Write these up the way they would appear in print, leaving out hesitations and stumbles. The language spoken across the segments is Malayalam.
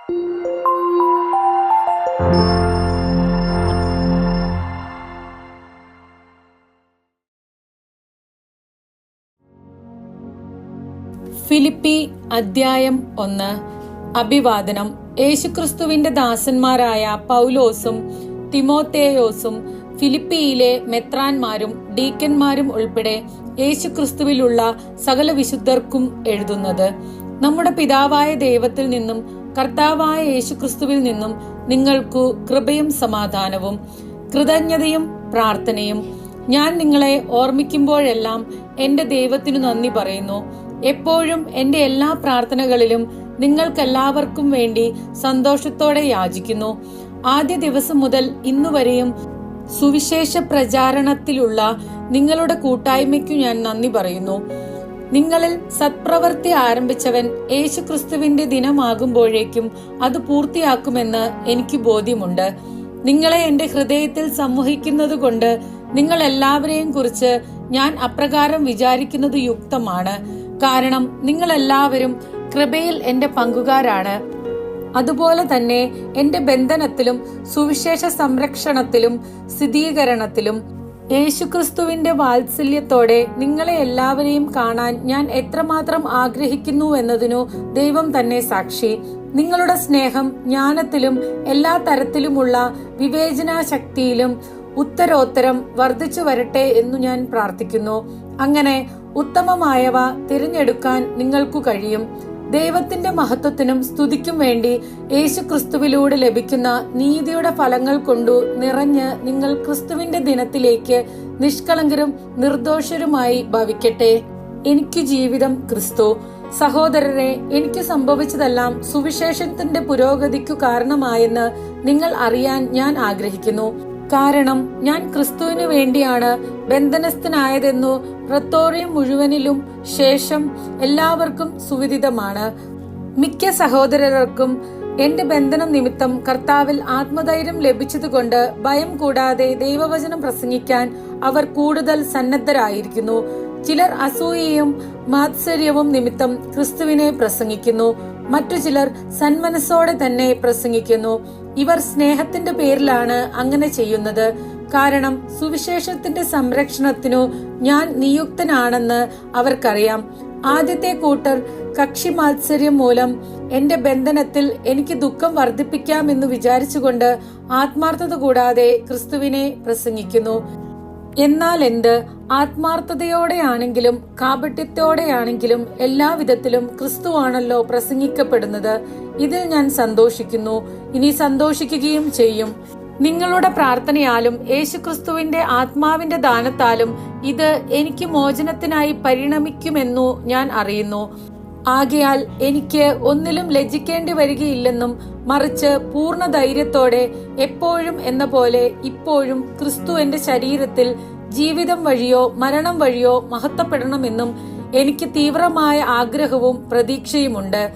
ഫിലിപ്പി അദ്ധ്യായം 1. അഭിവാദനം. യേശുക്രിസ്തുവിന്റെ ദാസന്മാരായ പൗലോസും തിമോത്തേയോസും ഫിലിപ്പിയിലെ മെത്രാന്മാരും ഡീക്കന്മാരും ഉൾപ്പെടെ യേശുക്രിസ്തുവിലുള്ള സകല വിശുദ്ധർക്കും എഴുതുന്നത്. നമ്മുടെ പിതാവായ ദൈവത്തിൽ നിന്നും കർത്താവായ യേശുക്രിസ്തുവിൽ നിന്നും നിങ്ങൾക്കു കൃപയും സമാധാനവും കൃതജ്ഞതയും പ്രാർത്ഥനയും. ഞാൻ നിങ്ങളെ ഓർമ്മിക്കുമ്പോഴെല്ലാം എന്റെ ദൈവത്തിനു നന്ദി പറയുന്നു. എപ്പോഴും എന്റെ എല്ലാ പ്രാർത്ഥനകളിലും നിങ്ങൾക്കെല്ലാവർക്കും വേണ്ടി സന്തോഷത്തോടെ യാചിക്കുന്നു. ആദ്യ ദിവസം മുതൽ ഇന്നുവരെയും സുവിശേഷ പ്രചാരണത്തിലുള്ള നിങ്ങളുടെ കൂട്ടായ്മയ്ക്കു ഞാൻ നന്ദി പറയുന്നു. നിങ്ങളിൽ സത്പ്രവൃത്തി ആരംഭിച്ചവൻ യേശുക്രിസ്തുവിന്റെ ദിനമാകുമ്പോഴേക്കും അത് പൂർത്തിയാക്കുമെന്ന് എനിക്ക് ബോധ്യമുണ്ട്. നിങ്ങളെ എന്റെ ഹൃദയത്തിൽ സംവഹിക്കുന്നതുകൊണ്ട് നിങ്ങൾ എല്ലാവരെയും കുറിച്ച് ഞാൻ അപ്രകാരം വിചാരിക്കുന്നത് യുക്തമാണ്. കാരണം നിങ്ങൾ എല്ലാവരും കൃപയിൽ എന്റെ പങ്കുകാരാണ്. അതുപോലെ തന്നെ എന്റെ ബന്ധനത്തിലും സുവിശേഷ സംരക്ഷണത്തിലും സ്ഥിരീകരണത്തിലും യേശുക്രിസ്തുവിന്റെ വാത്സല്യത്തോടെ നിങ്ങളെ എല്ലാവരെയും കാണാൻ ഞാൻ എത്രമാത്രം ആഗ്രഹിക്കുന്നു എന്നതിനു ദൈവം തന്നെ സാക്ഷി. നിങ്ങളുടെ സ്നേഹം ജ്ഞാനത്തിലും എല്ലാ തരത്തിലുമുള്ള വിവേചനാശക്തിയിലും ഉത്തരോത്തരം വർദ്ധിച്ചു വരട്ടെ എന്നു ഞാൻ പ്രാർത്ഥിക്കുന്നു. അങ്ങനെ ഉത്തമമായവ തിരഞ്ഞെടുക്കാൻ നിങ്ങൾക്കു കഴിയും. ദൈവത്തിന്റെ മഹത്വത്തിനും സ്തുതിക്കും വേണ്ടി യേശുക്രിസ്തുവിലൂടെ ലഭിക്കുന്ന നീതിയുടെ ഫലങ്ങൾ കൊണ്ടു നിറഞ്ഞ് നിങ്ങൾ ക്രിസ്തുവിന്റെ ദിനത്തിലേക്ക് നിഷ്കളങ്കരും നിർദോഷരുമായി ഭവിക്കട്ടെ. എനിക്ക് ജീവിതം ക്രിസ്തു. സഹോദരരെ, എനിക്ക് സംഭവിച്ചതെല്ലാം സുവിശേഷത്തിന്റെ പുരോഗതിക്കു കാരണമായെന്ന് നിങ്ങൾ അറിയാൻ ഞാൻ ആഗ്രഹിക്കുന്നു. കാരണം ഞാൻ ക്രിസ്തുവിനു വേണ്ടിയാണ് ബന്ധനസ്ഥനായതെന്നു പ്രത്തോറിയം മുഴുവനിലും ശേഷം എല്ലാവർക്കും സുവിദിതമാണ്. മിക്ക സഹോദരർക്കും എന്റെ ബന്ധനം നിമിത്തം കർത്താവിൽ ആത്മധൈര്യം ലഭിച്ചതുകൊണ്ട് ഭയം കൂടാതെ ദൈവവചനം പ്രസംഗിക്കാൻ അവർ കൂടുതൽ സന്നദ്ധരായിരിക്കുന്നു. ചിലർ അസൂയയും മാത്സര്യവും നിമിത്തം ക്രിസ്തുവിനെ പ്രസംഗിക്കുന്നു. മറ്റു ചിലർ സന്മനസ്സോടെ തന്നെ പ്രസംഗിക്കുന്നു. ഇവർ സ്നേഹത്തിന്റെ പേരിലാണ് അങ്ങനെ ചെയ്യുന്നത്. കാരണം സുവിശേഷത്തിന്റെ സംരക്ഷണത്തിനു ഞാൻ നിയുക്തനാണെന്ന് അവർക്കറിയാം. ആദ്യത്തെ കൂട്ടർ കക്ഷി മാത്സര്യം മൂലം എന്റെ ബന്ധനത്തിൽ എനിക്ക് ദുഃഖം വർദ്ധിപ്പിക്കാമെന്ന് വിചാരിച്ചുകൊണ്ട് ആത്മാർത്ഥത കൂടാതെ ക്രിസ്തുവിനെ പ്രസംഗിക്കുന്നു. എന്നാൽ എന്ത് ആത്മാർത്ഥതയോടെയാണെങ്കിലും കാപട്യത്തോടെയാണെങ്കിലും എല്ലാവിധത്തിലും ക്രിസ്തുവാണല്ലോ പ്രസംഗിക്കപ്പെടുന്നത്. ഇതിൽ ഞാൻ സന്തോഷിക്കുന്നു, ഇനി സന്തോഷിക്കുകയും ചെയ്യും. നിങ്ങളുടെ പ്രാർത്ഥനയാലും യേശുക്രിസ്തുവിന്റെ ആത്മാവിന്റെ ദാനത്താലും ഇത് എനിക്ക് മോചനത്തിനായി പരിണമിക്കുമെന്നു ഞാൻ അറിയുന്നു. ആകയാൽ എനിക്ക് ഒന്നിലും ലജ്ജിക്കേണ്ടി വരികയില്ലെന്നും മറിച്ച് പൂർണ്ണ ധൈര്യത്തോടെ എപ്പോഴും എന്ന പോലെ ഇപ്പോഴും ക്രിസ്തു എന്റെ ശരീരത്തിൽ ജീവിതം വഴിയോ മരണം വഴിയോ മഹത്വപ്പെടണമെന്നും എനിക്ക് തീവ്രമായ ആഗ്രഹവും പ്രതീക്ഷയുമുണ്ട്.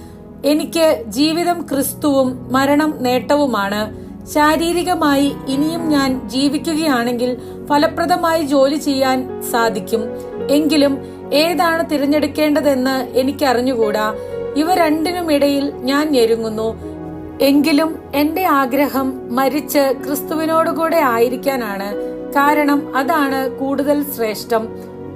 എനിക്ക് ജീവിതം ക്രിസ്തുവും മരണം നേട്ടവുമാണ്. ശാരീരികമായി ഇനിയും ഞാൻ ജീവിക്കുകയാണെങ്കിൽ ഫലപ്രദമായി ജോലി ചെയ്യാൻ സാധിക്കും. എങ്കിലും ഏതാണ് തിരഞ്ഞെടുക്കേണ്ടതെന്ന് എനിക്കറിഞ്ഞുകൂടാ. ഇവ രണ്ടിനുമിടയിൽ ഞാൻ ഞെരുങ്ങുന്നു. എങ്കിലും എന്റെ ആഗ്രഹം മരിച്ച് ക്രിസ്തുവിനോടുകൂടെ ആയിരിക്കാനാണ്. കാരണം അതാണ് കൂടുതൽ ശ്രേഷ്ഠം.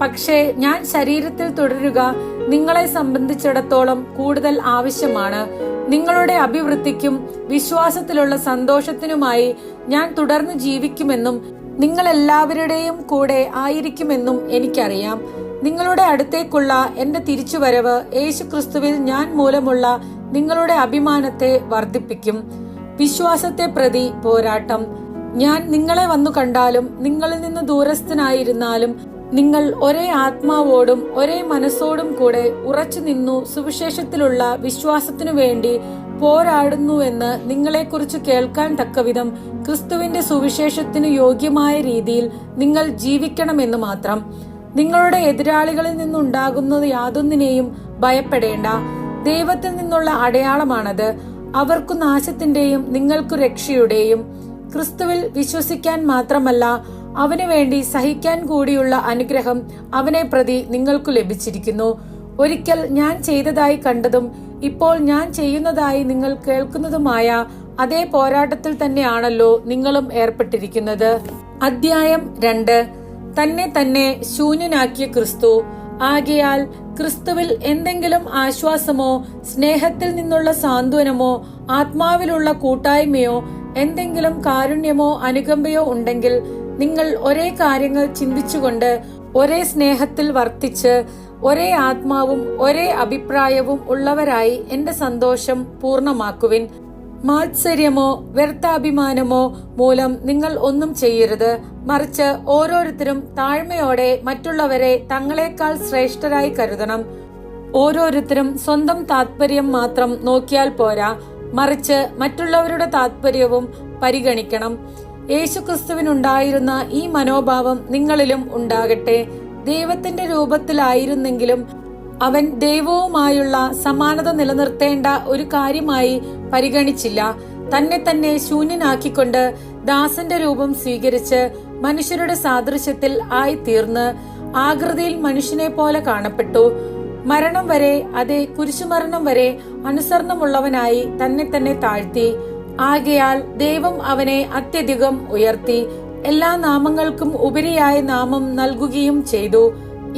പക്ഷേ ഞാൻ ശരീരത്തിൽ തുടരുക നിങ്ങളെ സംബന്ധിച്ചിടത്തോളം കൂടുതൽ ആവശ്യമാണ്. നിങ്ങളുടെ അഭിവൃദ്ധിക്കും വിശ്വാസത്തിലുള്ള സന്തോഷത്തിനുമായി ഞാൻ തുടർന്ന് ജീവിക്കുമെന്നും നിങ്ങൾ എല്ലാവരുടെയും കൂടെ ആയിരിക്കുമെന്നും എനിക്കറിയാം. നിങ്ങളുടെ അടുത്തേക്കുള്ള എന്റെ തിരിച്ചുവരവ് യേശുക്രിസ്തുവിൽ ഞാൻ മൂലമുള്ള നിങ്ങളുടെ അഭിമാനത്തെ വർദ്ധിപ്പിക്കും. വിശ്വാസത്തെ പ്രതി പോരാട്ടം. ഞാൻ നിങ്ങളെ വന്നു കണ്ടാലും നിങ്ങളിൽ നിന്ന് ദൂരസ്ഥനായിരുന്നാലും നിങ്ങൾ ഒരേ ആത്മാവോടും ഒരേ മനസ്സോടും കൂടെ ഉറച്ചു നിന്നു സുവിശേഷത്തിലുള്ള വിശ്വാസത്തിനു വേണ്ടി പോരാടുന്നുവെന്ന് നിങ്ങളെക്കുറിച്ച് കേൾക്കാൻ തക്കവിധം ക്രിസ്തുവിന്റെ സുവിശേഷത്തിനു യോഗ്യമായ രീതിയിൽ നിങ്ങൾ ജീവിക്കണമെന്ന് മാത്രം. നിങ്ങളുടെ എതിരാളികളിൽ നിന്നുണ്ടാകുന്നത് യാതൊന്നിനെയും ഭയപ്പെടേണ്ട. ദൈവത്തിൽ നിന്നുള്ള അടയാളമാണത്. അവർക്കു നാശത്തിന്റെയും നിങ്ങൾക്കു രക്ഷയുടെയും. ക്രിസ്തുവിൽ വിശ്വസിക്കാൻ മാത്രമല്ല അവനു വേണ്ടി സഹിക്കാൻ കൂടിയുള്ള അനുഗ്രഹം അവനെ പ്രതി നിങ്ങൾക്കു ലഭിച്ചിരിക്കുന്നു. ഒരിക്കൽ ഞാൻ ചെയ്തതായി കണ്ടതും ഇപ്പോൾ ഞാൻ ചെയ്യുന്നതായി നിങ്ങൾ കേൾക്കുന്നതുമായ അതേ പോരാട്ടത്തിൽ തന്നെയാണല്ലോ നിങ്ങളും ഏർപ്പെട്ടിരിക്കുന്നത്. അധ്യായം 2. തന്നെ തന്നെ ശൂന്യനാക്കിയ ക്രിസ്തു. ആകയാൽ ക്രിസ്തുവിൽ എന്തെങ്കിലും ആശ്വാസമോ സ്നേഹത്തിൽ നിന്നുള്ള സാന്ത്വനമോ ആത്മാവിലുള്ള കൂട്ടായ്മയോ എന്തെങ്കിലും കാരുണ്യമോ അനുകമ്പയോ ഉണ്ടെങ്കിൽ നിങ്ങൾ ഒരേ കാര്യങ്ങൾ ചിന്തിച്ചുകൊണ്ട് ഒരേ സ്നേഹത്തിൽ വർത്തിച്ച് ഒരേ ആത്മാവും ഒരേ അഭിപ്രായവും ഉള്ളവരായി എന്റെ സന്തോഷം പൂർണ്ണമാക്കുവിൻ. മാത്സര്യമോ വ്യർത്ഥാഭിമാനമോ മൂലം നിങ്ങൾ ഒന്നും ചെയ്യരുത്. മറിച്ച് ഓരോരുത്തരും താഴ്മയോടെ മറ്റുള്ളവരെ തങ്ങളെക്കാൾ ശ്രേഷ്ഠരായി കരുതണം. ഓരോരുത്തരും സ്വന്തം താത്പര്യം മാത്രം നോക്കിയാൽ പോരാ, മറിച്ച് മറ്റുള്ളവരുടെ താത്പര്യവും പരിഗണിക്കണം. യേശുക്രിസ്തുവിനുണ്ടായിരുന്ന ഈ മനോഭാവം നിങ്ങളിലും ഉണ്ടാകട്ടെ. ദൈവത്തിന്റെ രൂപത്തിലായിരുന്നെങ്കിലും അവൻ ദൈവവുമായുള്ള സമാനത നിലനിർത്തേണ്ട ഒരു കാര്യമായി പരിഗണിച്ചില്ല. തന്നെ തന്നെ ശൂന്യനാക്കിക്കൊണ്ട് ദാസന്റെ രൂപം സ്വീകരിച്ച് മനുഷ്യരുടെ സാദൃശ്യത്തിൽ ആയി തീർന്ന് ആകൃതിയിൽ മനുഷ്യനെ പോലെ കാണപ്പെട്ടു. മരണം വരെ, അതെ കുരിശുമരണം വരെ അനുസരണമുള്ളവനായി തന്നെ തന്നെ താഴ്ത്തി. ആകയാൽ ദൈവം അവനെ അത്യധികം ഉയർത്തി എല്ലാ നാമങ്ങൾക്കും ഉപരിയായ നാമം നൽകുകയും ചെയ്തു.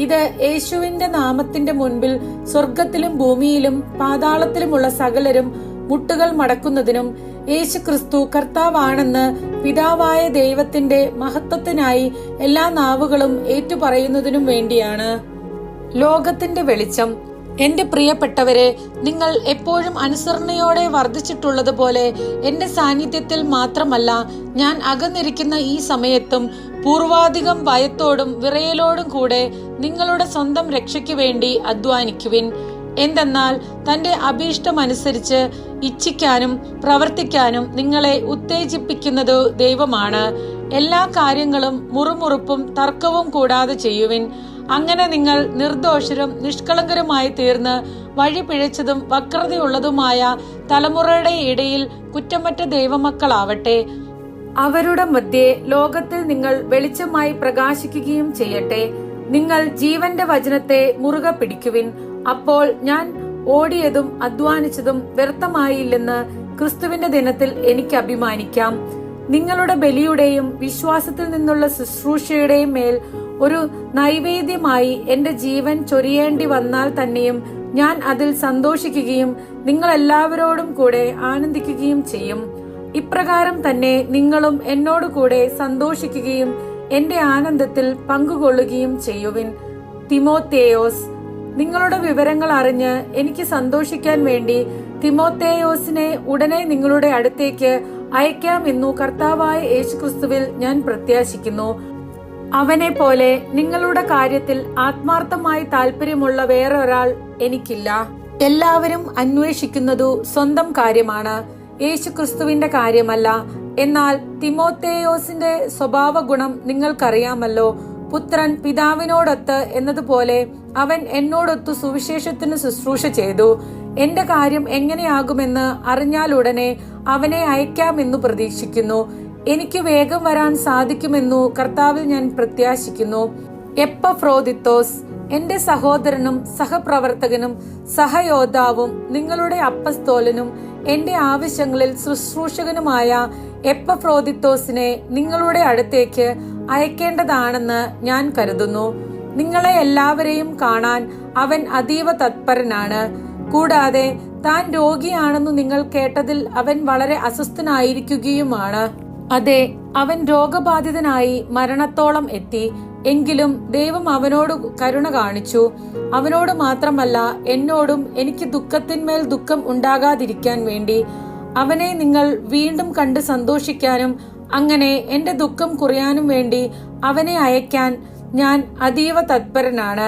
ഇത് യേശുവിന്റെ നാമത്തിന്റെ മുൻപിൽ സ്വർഗത്തിലും ഭൂമിയിലും പാതാളത്തിലുമുള്ള സകലരും മുട്ടുകൾ മടക്കുന്നതിനും യേശു ക്രിസ്തു കർത്താവാണെന്ന് പിതാവായ ദൈവത്തിന്റെ മഹത്വത്തിനായി എല്ലാ നാവുകളും ഏറ്റുപറയുന്നതിനും വേണ്ടിയാണ്. ലോകത്തിന്റെ വെളിച്ചം. എന്റെ പ്രിയപ്പെട്ടവരെ, നിങ്ങൾ എപ്പോഴും അനുസരണയോടെ വർദ്ധിച്ചിട്ടുള്ളതുപോലെ എന്റെ സാന്നിധ്യത്തിൽ മാത്രമല്ല, ഞാൻ അകന്നിരിക്കുന്ന ഈ സമയത്തും പൂർവാധികം ഭയത്തോടും വിറയലോടും കൂടെ നിങ്ങളുടെ സ്വന്തം രക്ഷയ്ക്ക് വേണ്ടി അധ്വാനിക്കുവിൻ. എന്തെന്നാൽ തന്റെ അഭീഷ്ടമനുസരിച്ച് ഇച്ഛിക്കാനും പ്രവർത്തിക്കാനും നിങ്ങളെ ഉത്തേജിപ്പിക്കുന്നത് ദൈവമാണ്. എല്ലാ കാര്യങ്ങളും മുറുമുറുപ്പും തർക്കവും കൂടാതെ ചെയ്യുവിൻ. അങ്ങനെ നിങ്ങൾ നിർദോഷരും നിഷ്കളങ്കരുമായി തീർന്ന് വഴി പിഴച്ചതും വക്രതയുള്ളതുമായ തലമുറയുടെ ഇടയിൽ കുറ്റമറ്റ ദൈവമക്കളാവട്ടെ. അവരുടെ മധ്യേ ലോകത്തിൽ നിങ്ങൾ വെളിച്ചമായി പ്രകാശിക്കുകയും ചെയ്യട്ടെ. നിങ്ങൾ ജീവന്റെ വചനത്തെ മുറുകെ പിടിക്കുവിൻ. അപ്പോൾ ഞാൻ ഓടിയതും അധ്വാനിച്ചതും വ്യർത്ഥമായില്ലെന്ന് ക്രിസ്തുവിന്റെ ദിനത്തിൽ എനിക്ക് അഭിമാനിക്കാം. നിങ്ങളുടെ ബലിയുടെയും വിശ്വാസത്തിൽ നിന്നുള്ള ശുശ്രൂഷയുടെയും മേൽ ഒരു നൈവേദ്യമായി എന്റെ ജീവൻ ചൊരിയേണ്ടി വന്നാൽ തന്നെയും ഞാൻ അതിൽ സന്തോഷിക്കുകയും നിങ്ങൾ എല്ലാവരോടും കൂടെ ആനന്ദിക്കുകയും ചെയ്യും. ഇപ്രകാരം തന്നെ നിങ്ങളും എന്നോട് കൂടെ സന്തോഷിക്കുകയും എന്റെ ആനന്ദത്തിൽ പങ്കുകൊള്ളുകയും ചെയ്യുവിൻ. തിമോത്തേയോസ്. നിങ്ങളുടെ വിവരങ്ങൾ അറിഞ്ഞ് എനിക്ക് സന്തോഷിക്കാൻ വേണ്ടി തിമോത്തേയോസിനെ ഉടനെ നിങ്ങളുടെ അടുത്തേക്ക് അയക്കാമെന്നു കർത്താവായ യേശുക്രിസ്തുവിൽ ഞാൻ പ്രത്യാശിക്കുന്നു. അവനെ പോലെ നിങ്ങളുടെ കാര്യത്തിൽ ആത്മാർത്ഥമായി താല്പര്യമുള്ള വേറൊരാൾ എനിക്കില്ല. എല്ലാവരും അന്വേഷിക്കുന്നതു സ്വന്തം കാര്യമാണ്, യേശുക്രിസ്തുവിന്റെ കാര്യമല്ല. എന്നാൽ തിമോത്തേയോസിന്റെ സ്വഭാവ ഗുണം നിങ്ങൾക്കറിയാമല്ലോ. പുത്രൻ പിതാവിനോടൊത്ത് എന്നതുപോലെ അവൻ എന്നോടൊത്തു സുവിശേഷത്തിന് ശുശ്രൂഷ ചെയ്തു. എന്റെ കാര്യം എങ്ങനെയാകുമെന്ന് അറിഞ്ഞാലുടനെ അവനെ അയക്കാമെന്നു പ്രതീക്ഷിക്കുന്നു. എനിക്ക് വേഗം വരാൻ സാധിക്കുമെന്നു കർത്താവിൽ ഞാൻ പ്രത്യാശിക്കുന്നു. എപ്പഫ്രോദിത്തോസ്, എന്റെ സഹോദരനും സഹപ്രവർത്തകനും സഹയോദ്ധാവും നിങ്ങളുടെ അപ്പസ്തോലനും എന്റെ ആവശ്യങ്ങളിൽ ശുശ്രൂഷകനുമായ എപ്പഫ്രോദിത്തോസിനെ നിങ്ങളുടെ അടുത്തേക്ക് അയക്കേണ്ടതാണെന്ന് ഞാൻ കരുതുന്നു. നിങ്ങളെ എല്ലാവരെയും കാണാൻ അവൻ അതീവ തത്പരനാണ്. കൂടാതെ താൻ രോഗിയാണെന്നു നിങ്ങൾ കേട്ടതിൽ അവൻ വളരെ അസ്വസ്ഥനായിരിക്കുകയുമാണ്. അതെ, അവൻ രോഗബാധിതനായി മരണത്തോളം എത്തി. എങ്കിലും ദൈവം അവനോട് കരുണ കാണിച്ചു. അവനോട് മാത്രമല്ല, എന്നോടും എനിക്ക് ദുഃഖത്തിന്മേൽ ദുഃഖം ഉണ്ടാകാതിരിക്കാൻ വേണ്ടി. അവനെ നിങ്ങൾ വീണ്ടും കണ്ട് സന്തോഷിക്കാനും അങ്ങനെ എന്റെ ദുഃഖം കുറയാനും വേണ്ടി അവനെ അയക്കാൻ ഞാൻ അതീവ തത്പരനാണ്.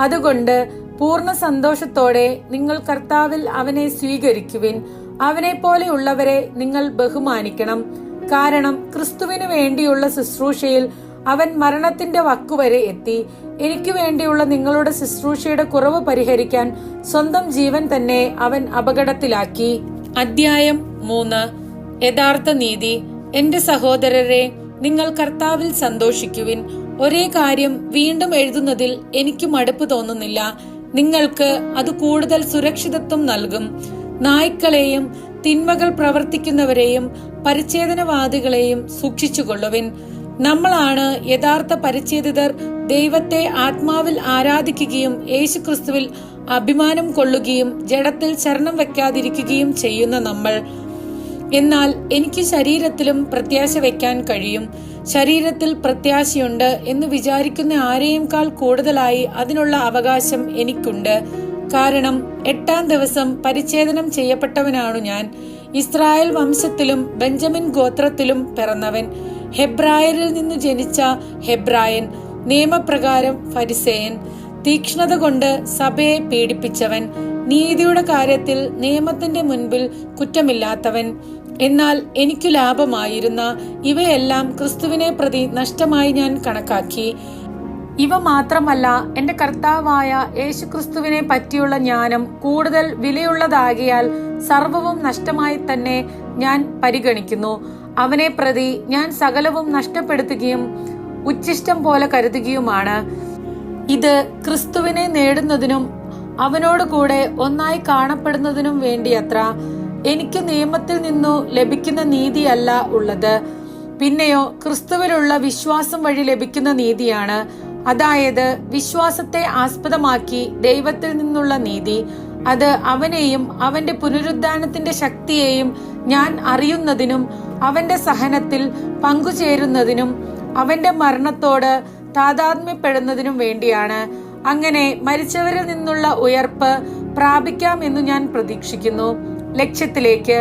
അതുകൊണ്ട് പൂർണ്ണ സന്തോഷത്തോടെ നിങ്ങൾ കർത്താവിൽ അവനെ സ്വീകരിക്കുവിൻ. അവനെ പോലെയുള്ളവരെ നിങ്ങൾ ബഹുമാനിക്കണം. കാരണം ക്രിസ്തുവിനു വേണ്ടിയുള്ള ശുശ്രൂഷയിൽ അവൻ മരണത്തിന്റെ വക്കുവരെ എത്തി. എനിക്ക് വേണ്ടിയുള്ള നിങ്ങളുടെ ശുശ്രൂഷയുടെ കുറവ് പരിഹരിക്കാൻ സ്വന്തം ജീവൻ തന്നെ അവൻ അപകടത്തിലാക്കി. അധ്യായം 3. യഥാർത്ഥ നീതി. എന്റെ സഹോദരരെ, നിങ്ങൾ കർത്താവിൽ സന്തോഷിക്കുവിൻ. ഒരേ കാര്യം വീണ്ടും എഴുതുന്നതിൽ എനിക്ക് മടുപ്പ് തോന്നുന്നില്ല. നിങ്ങൾക്ക് അത് കൂടുതൽ സുരക്ഷിതത്വം നൽകും. നായ്ക്കളെയും തിന്മകൾ പ്രവർത്തിക്കുന്നവരെയും പരിച്ഛേദനവാദികളെയും സൂക്ഷിച്ചുകൊള്ളുവിൻ. നമ്മളാണ് യഥാർത്ഥ പരിച്ഛേദിതർ. ദൈവത്തെ ആത്മാവിൽ ആരാധിക്കുകയും യേശുക്രിസ്തുവിൽ അഭിമാനം കൊള്ളുകയും ജഡത്തിൽ ശരണം വെക്കാതിരിക്കുകയും ചെയ്യുന്ന നമ്മൾ. എന്നാൽ എനിക്ക് ശരീരത്തിലും പ്രത്യാശ വെക്കാൻ കഴിയും. ശരീരത്തിൽ പ്രത്യാശയുണ്ട് എന്ന് വിചാരിക്കുന്ന ആരെയുംകാൾ കൂടുതലായി അതിനുള്ള അവകാശം എനിക്കുണ്ട്. കാരണം 8-ാം ദിവസം പരിച്ഛേദനം ചെയ്യപ്പെട്ടവനാണു ഞാൻ. ഇസ്രായേൽ വംശത്തിലും ബെഞ്ചമിൻ ഗോത്രത്തിലും പിറന്നവൻ, ഹെബ്രായരിൽ നിന്നു ജനിച്ച ഹെബ്രായൻ, നിയമപ്രകാരം ഫരിസേയൻ, തീക്ഷ്ണത കൊണ്ട് സഭയെ പീഡിപ്പിച്ചവൻ, നീതിയുടെ കാര്യത്തിൽ നിയമത്തിന്റെ മുൻപിൽ കുറ്റമില്ലാത്തവൻ. എന്നാൽ എനിക്കു ലാഭമായിരുന്ന ഇവയെല്ലാം ക്രിസ്തുവിനെ പ്രതി നഷ്ടമായി ഞാൻ കണക്കാക്കി. ഇവ മാത്രമല്ല, എന്റെ കർത്താവായ യേശുക്രിസ്തുവിനെ പറ്റിയുള്ള ജ്ഞാനം കൂടുതൽ വിലയുള്ളതാകിയാൽ സർവവും നഷ്ടമായി തന്നെ ഞാൻ പരിഗണിക്കുന്നു. അവനെ പ്രതി ഞാൻ സകലവും നഷ്ടപ്പെടുത്തുകയും ഉച്ഛിഷ്ടം പോലെ കരുതുകയുമാണ്. ഇത് ക്രിസ്തുവിനെ നേടുന്നതിനും അവനോട് കൂടെ ഒന്നായി കാണപ്പെടുന്നതിനും വേണ്ടിയത്ര. എനിക്ക് നിയമത്തിൽ നിന്നു ലഭിക്കുന്ന നീതിയല്ല ഉള്ളത്, പിന്നെയോ ക്രിസ്തുവിലുള്ള വിശ്വാസം വഴി ലഭിക്കുന്ന നീതിയാണ്. അതായത് വിശ്വാസത്തെ ആസ്പദമാക്കി ദൈവത്തിൽ നിന്നുള്ള നീതി. അത് അവനെയും അവന്റെ പുനരുദ്ധാനത്തിന്റെ ശക്തിയെയും ഞാൻ അറിയുന്നതിനും അവന്റെ സഹനത്തിൽ പങ്കുചേരുന്നതിനും അവന്റെ മരണത്തോട് താതാത്മ്യപ്പെടുന്നതിനും വേണ്ടിയാണ്. അങ്ങനെ മരിച്ചവരിൽ നിന്നുള്ള ഉയർപ്പ് പ്രാപിക്കാമെന്നു ഞാൻ പ്രതീക്ഷിക്കുന്നു. ലക്ഷ്യത്തിലേക്ക്.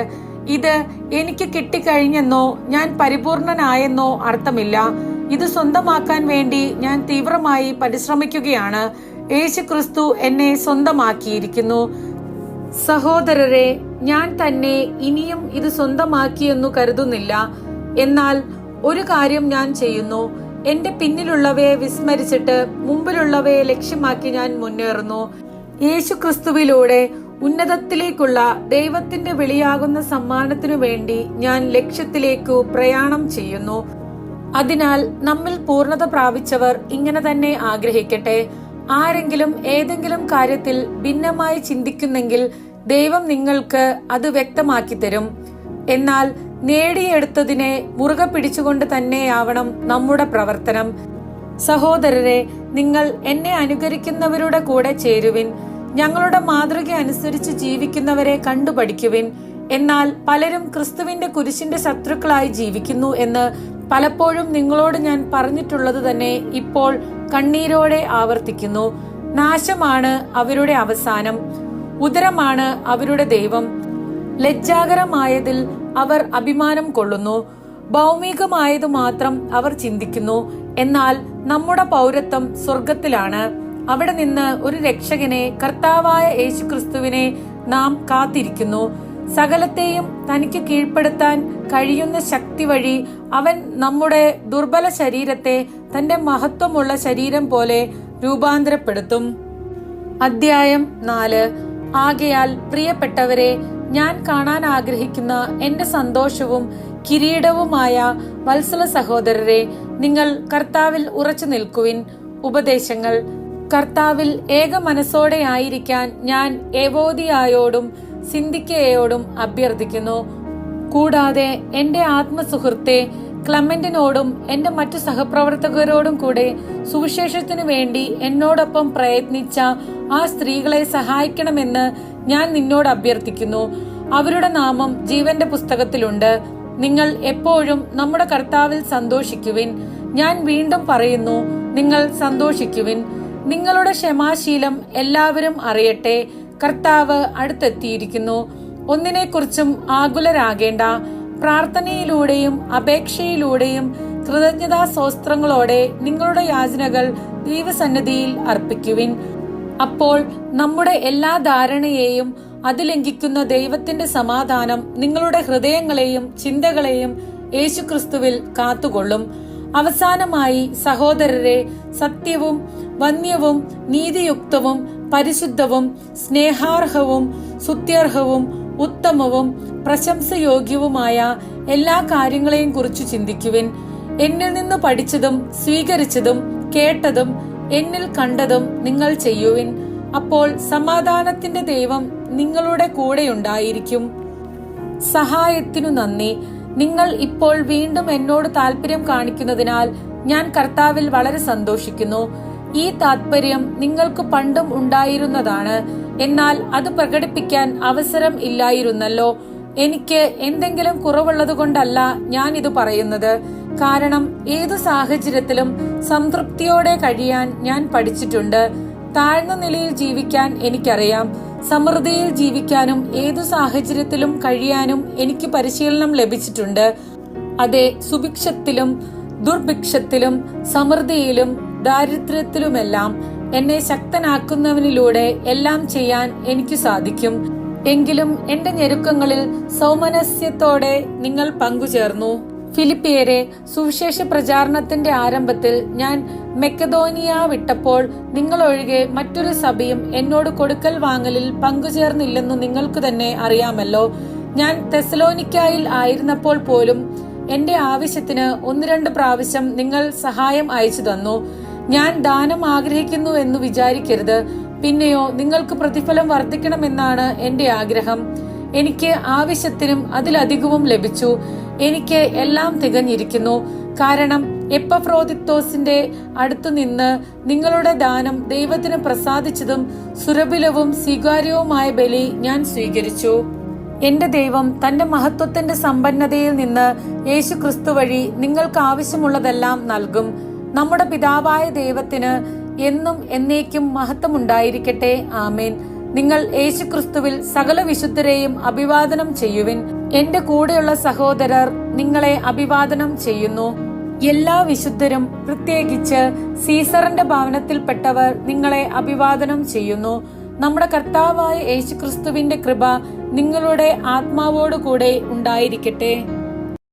ഇത് എനിക്ക് കിട്ടിക്കഴിഞ്ഞെന്നോ ഞാൻ പരിപൂർണനായെന്നോ അർത്ഥമില്ല. ഇത് സ്വന്തമാക്കാൻ വേണ്ടി ഞാൻ തീവ്രമായി പരിശ്രമിക്കുകയാണ്. യേശുക്രിസ്തു എന്നെ സ്വന്തമാക്കിയിരിക്കുന്നു. സഹോദരരെ, ഞാൻ തന്നെ ഇനിയും ഇത് സ്വന്തമാക്കിയെന്നു കരുതുന്നില്ല. എന്നാൽ ഒരു കാര്യം ഞാൻ ചെയ്യുന്നു. എന്റെ പിന്നിലുള്ളവയെ വിസ്മരിച്ചിട്ട് മുമ്പിലുള്ളവയെ ലക്ഷ്യമാക്കി ഞാൻ മുന്നേറുന്നു. യേശുക്രിസ്തുവിലൂടെ ഉന്നതത്തിലേക്കുള്ള ദൈവത്തിന്റെ വിളിയാകുന്ന സമ്മാനത്തിനു വേണ്ടി ഞാൻ ലക്ഷ്യത്തിലേക്കു പ്രയാണം ചെയ്യുന്നു. അതിനാൽ നമ്മിൽ പൂർണ്ണത പ്രാപിച്ചവർ ഇങ്ങനെ തന്നെ ആഗ്രഹിക്കട്ടെ. ആരെങ്കിലും ഏതെങ്കിലും കാര്യത്തിൽ ഭിന്നമായി ചിന്തിക്കുന്നെങ്കിൽ ദൈവം നിങ്ങൾക്ക് അത് വ്യക്തമാക്കി തരും. എന്നാൽ നേടിയെടുത്തതിനെ മുറുകെ പിടിച്ചുകൊണ്ട് തന്നെയാവണം നമ്മുടെ പ്രവർത്തനം. സഹോദരരെ, നിങ്ങൾ എന്നെ അനുകരിക്കുന്നവരുടെ കൂടെ ചേരുവിൻ. ഞങ്ങളുടെ മാതൃക അനുസരിച്ച് ജീവിക്കുന്നവരെ കണ്ടുപഠിക്കുവിൻ. എന്നാൽ പലരും ക്രിസ്തുവിന്റെ കുരിശിന്റെ ശത്രുക്കളായി ജീവിക്കുന്നു എന്ന് പലപ്പോഴും നിങ്ങളോട് ഞാൻ പറഞ്ഞിട്ടുള്ളത് തന്നെ ഇപ്പോൾ കണ്ണീരോടെ ആവർത്തിക്കുന്നു. നാശമാണ് അവരുടെ അവസാനം, ഉദരമാണ് അവരുടെ ദൈവം. ലജ്ജാകരമായതിൽ അവർ അഭിമാനം കൊള്ളുന്നു, ഭൗമികമായതു മാത്രം അവർ ചിന്തിക്കുന്നു. എന്നാൽ നമ്മുടെ പൗരത്വം സ്വർഗത്തിലാണ്. അവിടെ നിന്ന് ഒരു രക്ഷകനെ, കർത്താവായ യേശുക്രിസ്തുവിനെ നാം കാത്തിരിക്കുന്നു. സകലത്തെയും തനിക്ക് കീഴ്പ്പെടുത്താൻ കഴിയുന്ന ശക്തി വഴി അവൻ നമ്മുടെ ദുർബല ശരീരത്തെ തന്റെ മഹത്വമുള്ള ശരീരം പോലെ രൂപാന്തരപ്പെടുത്തും. അധ്യായം 4. ആകയാൽ പ്രിയപ്പെട്ടവരെ, ഞാൻ കാണാൻ ആഗ്രഹിക്കുന്ന എന്റെ സന്തോഷവും കിരീടവുമായ വത്സല സഹോദരരെ, നിങ്ങൾ കർത്താവിൽ ഉറച്ചു നിൽക്കുവിൻ. ഉപദേശങ്ങൾ. കർത്താവിൽ ഏക മനസ്സോടെ ആയിരിക്കാൻ ഞാൻ എവോദിയായോടും സിന്ധിക്കയോടും അഭ്യർത്ഥിക്കുന്നു. കൂടാതെ എന്റെ ആത്മസുഹൃത്തെ ക്ലമന്റിനോടും എന്റെ മറ്റു സഹപ്രവർത്തകരോടും കൂടെ സുവിശേഷത്തിനു വേണ്ടി എന്നോടൊപ്പം പ്രയത്നിച്ച ആ സ്ത്രീകളെ സഹായിക്കണമെന്ന് ഞാൻ നിന്നോട് അഭ്യർത്ഥിക്കുന്നു. അവരുടെ നാമം ജീവന്റെ പുസ്തകത്തിലുണ്ട്. നിങ്ങൾ എപ്പോഴും നമ്മുടെ കർത്താവിൽ സന്തോഷിക്കുവിൻ. ഞാൻ വീണ്ടും പറയുന്നു, നിങ്ങൾ സന്തോഷിക്കുവിൻ. നിങ്ങളുടെ ക്ഷമാശീലം എല്ലാവരും അറിയട്ടെ. കർത്താവ് അടുത്തെത്തിയിരിക്കുന്നു. ഒന്നിനെക്കുറിച്ചും ആകുലരാകേണ്ട. പ്രാർത്ഥനയിലൂടെയും അപേക്ഷയിലൂടെയും കൃതജ്ഞതാ സ്തോത്രങ്ങളോടെ നിങ്ങളുടെ യാചനകൾ ദൈവസന്നിധിയിൽ അർപ്പിക്കുവിൻ. അപ്പോൾ നമ്മുടെ എല്ലാ ധാരണയെയും അത് ലംഘിക്കുന്ന ദൈവത്തിന്റെ സമാധാനം നിങ്ങളുടെ ഹൃദയങ്ങളെയും ചിന്തകളെയും യേശുക്രിസ്തുവിൽ കാത്തുകൊള്ളും. അവസാനമായി സഹോദരരെ, സത്യവും വന്യവും നീതിയുക്തവും പരിശുദ്ധവും സ്നേഹാർഹവും സ്തുത്യർഹവും ഉത്തമവും പ്രശംസയോഗ്യവുമായ എല്ലാ കാര്യങ്ങളെയും കുറിച്ച് ചിന്തിക്കുവിൻ. എന്നിൽ നിന്ന് പഠിച്ചതും സ്വീകരിച്ചതും കേട്ടതും എന്നിൽ കണ്ടതും നിങ്ങൾ ചെയ്യുവിൻ. അപ്പോൾ സമാധാനത്തിന്റെ ദൈവം നിങ്ങളുടെ കൂടെയുണ്ടായിരിക്കും. സഹായത്തിനു നന്ദി. നിങ്ങൾ ഇപ്പോൾ വീണ്ടും എന്നോട് താല്പര്യം കാണിക്കുന്നതിനാൽ ഞാൻ കർത്താവിൽ വളരെ സന്തോഷിക്കുന്നു. ഈ താല്പര്യം നിങ്ങൾക്ക് പണ്ടും ഉണ്ടായിരുന്നതാണ്, എന്നാൽ അത് പ്രകടിപ്പിക്കാൻ അവസരം ഇല്ലായിരുന്നല്ലോ. എനിക്ക് എന്തെങ്കിലും കുറവുള്ളതുകൊണ്ടല്ല ഞാൻ ഇത് പറയുന്നത്. കാരണം ഏതു സാഹചര്യത്തിലും സംതൃപ്തിയോടെ കഴിയാൻ ഞാൻ പഠിച്ചിട്ടുണ്ട്. താഴ്ന്ന നിലയിൽ ജീവിക്കാൻ എനിക്കറിയാം. സമൃദ്ധിയിൽ ജീവിക്കാനും ഏതു സാഹചര്യത്തിലും കഴിയാനും എനിക്ക് പരിശീലനം ലഭിച്ചിട്ടുണ്ട്. അതെ, സുഭിക്ഷത്തിലും ദുർഭിക്ഷത്തിലും സമൃദ്ധിയിലും ദാരിദ്ര്യത്തിലുമെല്ലാം എന്നെ ശക്തനാക്കുന്നവനിലൂടെ എല്ലാം ചെയ്യാൻ എനിക്ക് സാധിക്കും. എങ്കിലും എന്റെ ഞെരുക്കങ്ങളിൽ സൗമനസ്യത്തോടെ നിങ്ങൾ പങ്കുചേർന്നു. ഫിലിപ്പിയരെ, സുവിശേഷ പ്രചാരണത്തിന്റെ ആരംഭത്തിൽ ഞാൻ മെക്കദോനിയ വിട്ടപ്പോൾ നിങ്ങളൊഴികെ മറ്റൊരു സഭയും എന്നോട് കൊടുക്കൽ വാങ്ങലിൽ പങ്കുചേർന്നില്ലെന്ന് നിങ്ങൾക്ക് തന്നെ അറിയാമല്ലോ. ഞാൻ തെസലോനിക്കായിൽ ആയിരുന്നപ്പോൾ പോലും എന്റെ ആവശ്യത്തിന് 1-2 പ്രാവശ്യം നിങ്ങൾ സഹായം അയച്ചു തന്നു. ഞാൻ ദാനം ആഗ്രഹിക്കുന്നു എന്ന് വിചാരിക്കരുത്. പിന്നെയോ നിങ്ങൾക്ക് പ്രതിഫലം വർദ്ധിക്കണമെന്നാണ് എന്റെ ആഗ്രഹം. എനിക്ക് ആവശ്യത്തിനും അതിലധികവും ലഭിച്ചു. എനിക്ക് എല്ലാം തികഞ്ഞിരിക്കുന്നു. കാരണം എപ്പഫ്രോദിത്തോസിന്റെ അടുത്തുനിന്ന് നിങ്ങളുടെ ദാനം ദൈവത്തിന് പ്രസാദിച്ചതും സുരഭിലവും സ്വീകാര്യവുമായ ബലി ഞാൻ സ്വീകരിച്ചു. എന്റെ ദൈവം തന്റെ മഹത്വത്തിന്റെ സമ്പന്നതയിൽ നിന്ന് യേശു ക്രിസ്തു വഴി നിങ്ങൾക്ക് ആവശ്യമുള്ളതെല്ലാം നൽകും. നമ്മുടെ പിതാവായ ദൈവത്തിന് എന്നും എന്നേക്കും മഹത്വമുണ്ടായിരിക്കട്ടെ. ആമേൻ. നിങ്ങൾ യേശുക്രിസ്തുവിൽ സകല വിശുദ്ധരെയും അഭിവാദനം ചെയ്യുവിൻ. എന്റെ കൂടെയുള്ള സഹോദരർ നിങ്ങളെ അഭിവാദനം ചെയ്യുന്നു. എല്ലാ വിശുദ്ധരും, പ്രത്യേകിച്ച് സീസറിന്റെ ഭവനത്തിൽപ്പെട്ടവർ നിങ്ങളെ അഭിവാദനം ചെയ്യുന്നു. നമ്മുടെ കർത്താവായ യേശുക്രിസ്തുവിന്റെ കൃപ നിങ്ങളുടെ ആത്മാവോടുകൂടെ ഉണ്ടായിരിക്കട്ടെ.